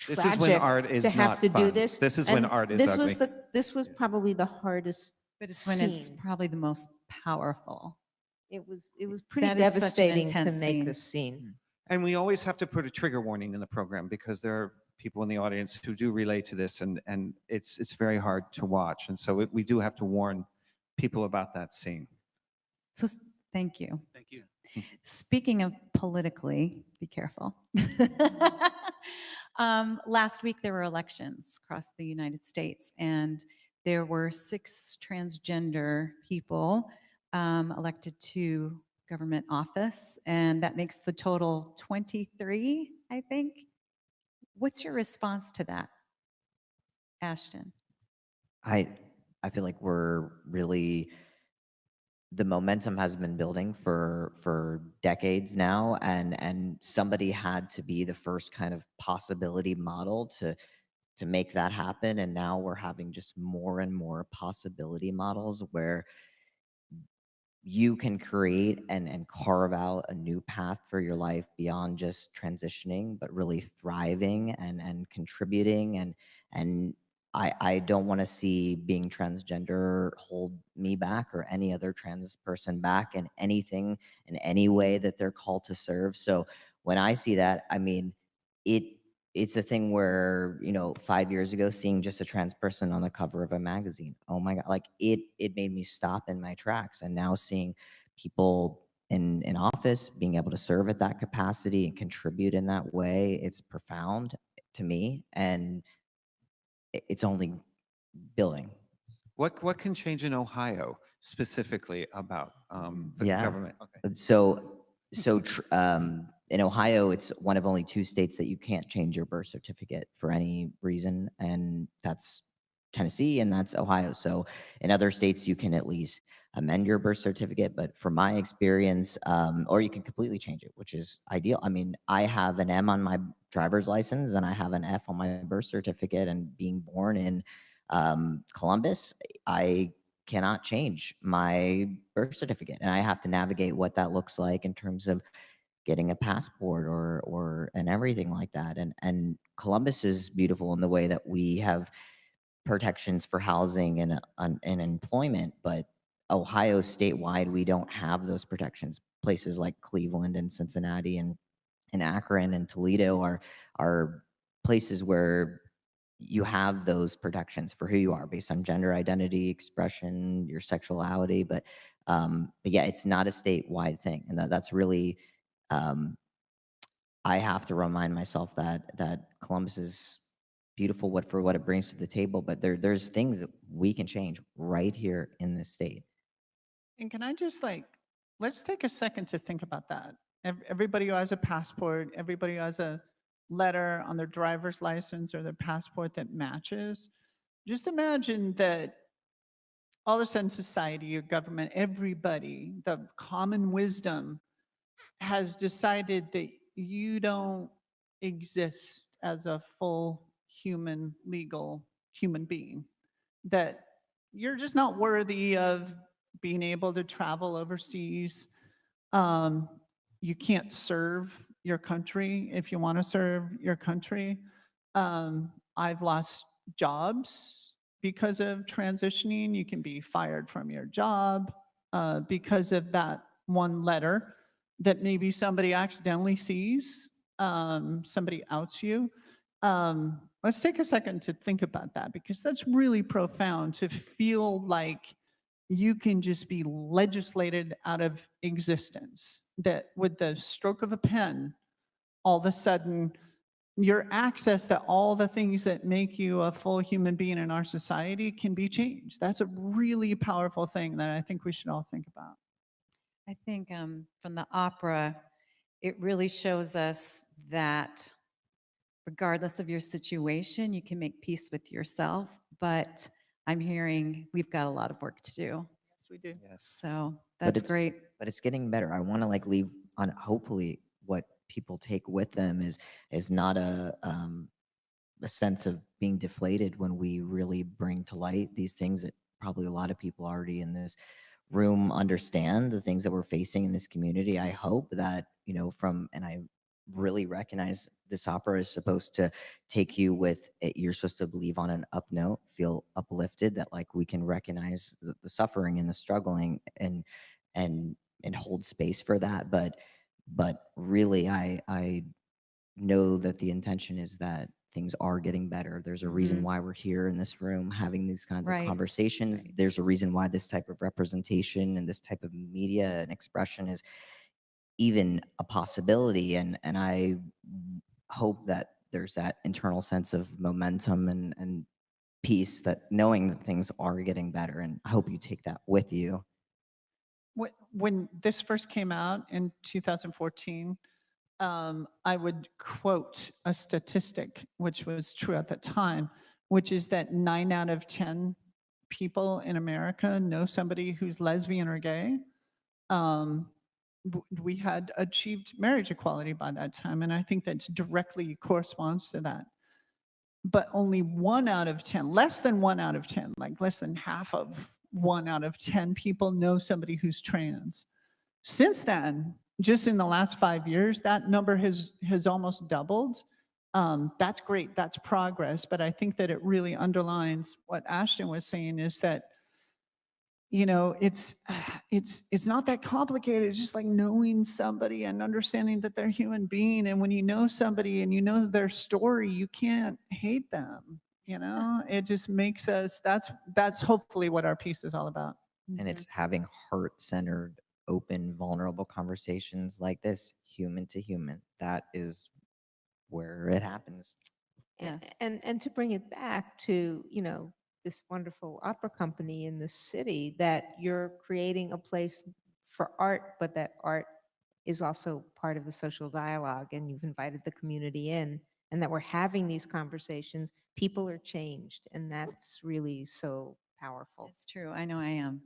This tragic is when art is to have not to do fun. this. This is when And art is this ugly. this was probably the hardest But it's when it's scene. probably the most powerful. It was pretty That is such an devastating to intense make scene. this scene. And we always have to put a trigger warning in the program, because there are people in the audience who do relate to this, and it's very hard to watch. And so we do have to warn people about that scene. So thank you. Thank you. Speaking of politically, be careful. Last week, there were elections across the United States, and there were 6 transgender people elected to government office, and that makes the total 23, I think. What's your response to that, Ashton? I feel like we're really, the momentum has been building for decades now, and somebody had to be the first kind of possibility model to make that happen. And now we're having just more and more possibility models where you can create and carve out a new path for your life beyond just transitioning, but really thriving and contributing. And I don't want to see being transgender hold me back or any other trans person back in anything, in any way that they're called to serve. So when I see that, I mean, it it's a thing where, 5 years ago, seeing just a trans person on the cover of a magazine, oh my God, like it made me stop in my tracks. And now seeing people in office being able to serve at that capacity and contribute in that way, it's profound to me. And it's only building. What can change in Ohio specifically about the Yeah. government? Okay. In Ohio, it's one of only 2 states that you can't change your birth certificate for any reason, and that's Tennessee and that's Ohio. So in other states, you can at least amend your birth certificate, but from my experience, or you can completely change it, which is ideal. I mean, I have an M on my driver's license and I have an F on my birth certificate, and being born in Columbus, I cannot change my birth certificate, and I have to navigate what that looks like in terms of getting a passport or and everything like that. And Columbus is beautiful in the way that we have protections for housing and employment, but Ohio statewide, we don't have those protections. Places like Cleveland and Cincinnati and Akron and Toledo are places where you have those protections for who you are based on gender identity, expression, your sexuality. But yeah, it's not a statewide thing, and that's really I have to remind myself that Columbus is beautiful for what it brings to the table, but there's things that we can change right here in this state. And can I just let's take a second to think about that. Everybody who has a passport, everybody who has a letter on their driver's license or their passport that matches, just imagine that all of a sudden society, your government, everybody, the common wisdom has decided that you don't exist as a full human, legal human being, that you're just not worthy of being able to travel overseas. You can't serve your country if you want to serve your country. I've lost jobs because of transitioning. You can be fired from your job because of that one letter that maybe somebody accidentally sees, somebody outs you. Let's take a second to think about that, because that's really profound, to feel like you can just be legislated out of existence, that with the stroke of a pen, all of a sudden your access to all the things that make you a full human being in our society can be changed. That's a really powerful thing that I think we should all think about. I think from the opera, it really shows us that regardless of your situation, you can make peace with yourself. But I'm hearing we've got a lot of work to do. Yes, we do. Yes. So But that's it's- great. But it's getting better. I want to leave on, hopefully what people take with them is not a sense of being deflated when we really bring to light these things that probably a lot of people already in this room understand, the things that we're facing in this community. I hope that, and I really recognize this opera is supposed to take you with it. You're supposed to believe on an up note, feel uplifted, that we can recognize the suffering and the struggling and hold space for that. But really, I know that the intention is that things are getting better. There's a reason why we're here in this room having these kinds Right, of conversations. right. There's a reason why this type of representation and this type of media and expression is even a possibility. And I hope that there's that internal sense of momentum and peace, that knowing that things are getting better. And I hope you take that with you. When this first came out in 2014, I would quote a statistic, which was true at the time, which is that 9 out of 10 people in America know somebody who's lesbian or gay. We had achieved marriage equality by that time, and I think that's directly corresponds to that. But only 1 out of 10, less than 1 out of 10, like less than half of 1 out of 10 people know somebody who's trans. Since then, just in the last 5 years, that number has almost doubled. That's great, that's progress, but I think that it really underlines what Ashton was saying, is that you know, it's not that complicated. It's just like knowing somebody and understanding that they're a human being. And when you know somebody and you know their story, you can't hate them. You know, it just makes us, that's hopefully what our piece is all about. And it's having heart-centered, open, vulnerable conversations like this, human to human. That is where it happens. A- Yes. And to bring it back to, you know, this wonderful opera company in the city, that you're creating a place for art, but that art is also part of the social dialogue, and you've invited the community in, and that we're having these conversations, people are changed, and that's really so powerful. It's true. I know I am.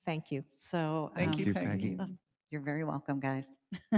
Thank you. So Thank you, you, Peggy. Peggy. you're very welcome, guys.